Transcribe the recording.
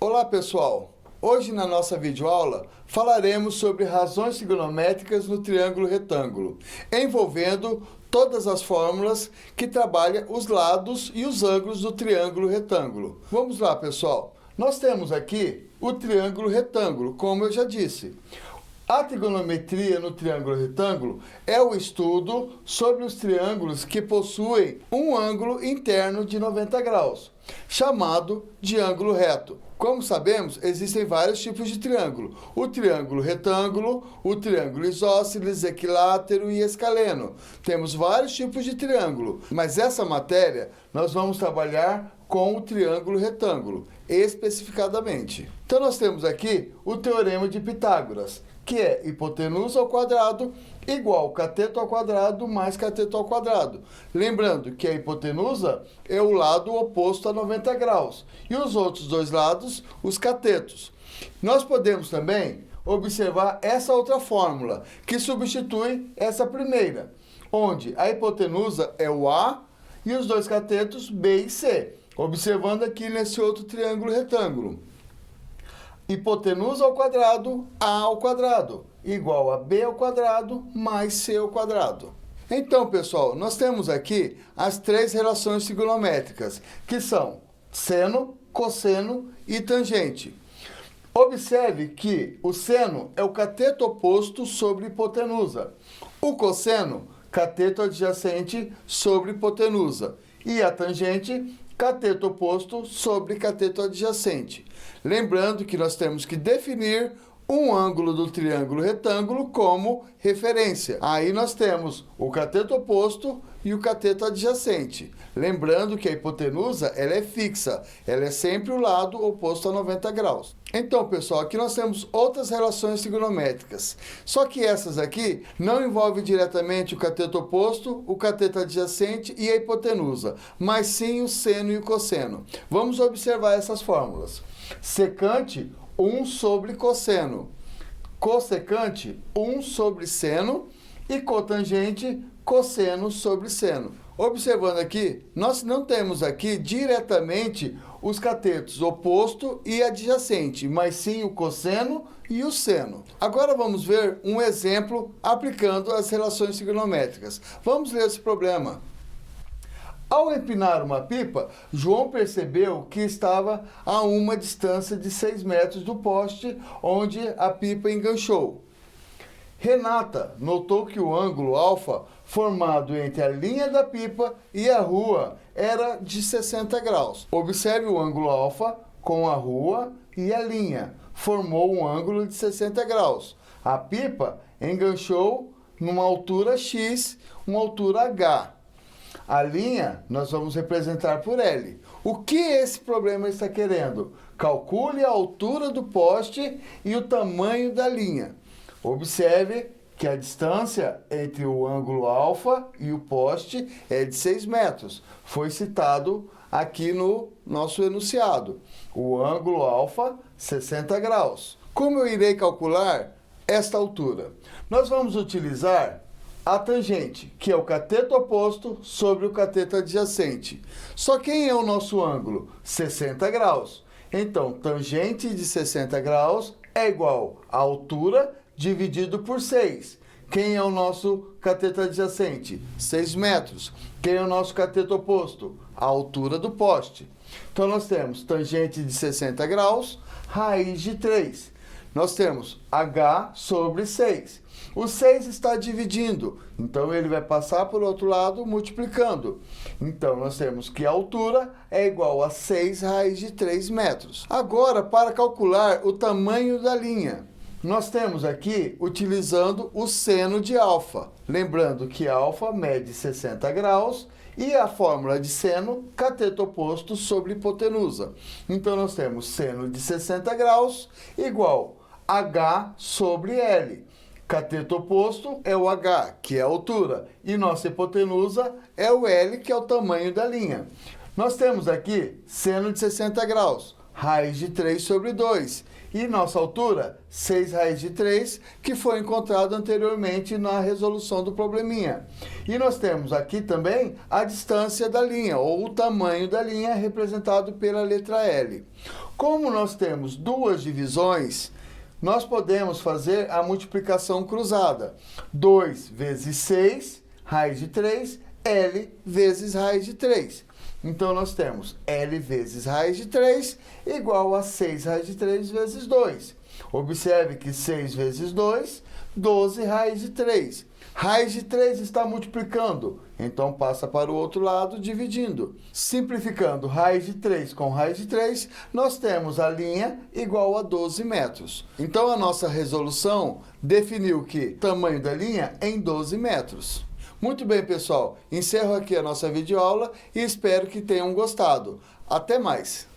Olá pessoal, hoje na nossa videoaula falaremos sobre razões trigonométricas no triângulo retângulo, envolvendo todas as fórmulas que trabalham os lados e os ângulos do triângulo retângulo. Vamos lá pessoal, nós temos aqui o triângulo retângulo, como eu já disse. A trigonometria no triângulo retângulo é o estudo sobre os triângulos que possuem um ângulo interno de 90 graus, chamado de ângulo reto. Como sabemos, existem vários tipos de triângulo. O triângulo retângulo, o triângulo isósceles, equilátero e escaleno. Temos vários tipos de triângulo, mas essa matéria nós vamos trabalhar com o triângulo retângulo, especificadamente. Então nós temos aqui o teorema de Pitágoras, que é hipotenusa ao quadrado igual cateto ao quadrado mais cateto ao quadrado. Lembrando que a hipotenusa é o lado oposto a 90 graus e os outros dois lados, os catetos. Nós podemos também observar essa outra fórmula, que substitui essa primeira, onde a hipotenusa é o A e os dois catetos B e C, observando aqui nesse outro triângulo retângulo. Hipotenusa ao quadrado, A ao quadrado, igual a B ao quadrado mais C ao quadrado. Então, pessoal, nós temos aqui as três relações trigonométricas, que são seno, cosseno e tangente. Observe que o seno é o cateto oposto sobre hipotenusa. O cosseno, cateto adjacente sobre hipotenusa. E a tangente, cateto oposto sobre cateto adjacente. Lembrando que nós temos que definir um ângulo do triângulo retângulo como referência. Aí nós temos o cateto oposto e o cateto adjacente. Lembrando que a hipotenusa ela é fixa, ela é sempre o lado oposto a 90 graus. Então, pessoal, aqui nós temos outras relações trigonométricas. Só que essas aqui não envolvem diretamente o cateto oposto, o cateto adjacente e a hipotenusa, mas sim o seno e o cosseno. Vamos observar essas fórmulas. Secante, 1 sobre cosseno. Cossecante, 1 sobre seno. E cotangente, cosseno sobre seno. Observando aqui, nós não temos aqui diretamente os catetos oposto e adjacente, mas sim o cosseno e o seno. Agora vamos ver um exemplo aplicando as relações trigonométricas. Vamos ler esse problema. Ao empinar uma pipa, João percebeu que estava a uma distância de 6 metros do poste onde a pipa enganchou. Renata notou que o ângulo alfa formado entre a linha da pipa e a rua era de 60 graus. Observe o ângulo alfa com a rua e a linha. Formou um ângulo de 60 graus. A pipa enganchou numa altura X, uma altura H. A linha nós vamos representar por L. O que esse problema está querendo? Calcule a altura do poste e o tamanho da linha. Observe que a distância entre o ângulo alfa e o poste é de 6 metros. Foi citado aqui no nosso enunciado. O ângulo alfa, 60 graus. Como eu irei calcular esta altura? Nós vamos utilizar a tangente, que é o cateto oposto sobre o cateto adjacente. Só quem é o nosso ângulo? 60 graus. Então, tangente de 60 graus é igual a altura dividido por 6. Quem é o nosso cateto adjacente? 6 metros. Quem é o nosso cateto oposto? A altura do poste. Então, nós temos tangente de 60 graus, raiz de 3. Nós temos H sobre 6. O 6 está dividindo, então ele vai passar por outro lado multiplicando. Então, nós temos que a altura é igual a 6 raiz de 3 metros. Agora, para calcular o tamanho da linha, nós temos aqui utilizando o seno de alfa. Lembrando que alfa mede 60 graus e a fórmula de seno, cateto oposto sobre hipotenusa. Então, nós temos seno de 60 graus igual H sobre L. Cateto oposto é o H, que é a altura, e nossa hipotenusa é o L, que é o tamanho da linha. Nós temos aqui seno de 60 graus. raiz de 3 sobre 2. E nossa altura, 6 raiz de 3, que foi encontrado anteriormente na resolução do probleminha. E nós temos aqui também a distância da linha, ou o tamanho da linha, representado pela letra L. Como nós temos duas divisões, nós podemos fazer a multiplicação cruzada. 2 vezes 6, raiz de 3, L vezes raiz de 3. Então, nós temos L vezes raiz de 3 igual a 6 raiz de 3 vezes 2. Observe que 6 vezes 2, 12 raiz de 3. Raiz de 3 está multiplicando, então passa para o outro lado dividindo. Simplificando raiz de 3 com raiz de 3, nós temos a linha igual a 12 metros. Então, a nossa resolução definiu que o tamanho da linha é em 12 metros. Muito bem, pessoal. Encerro aqui a nossa videoaula e espero que tenham gostado. Até mais!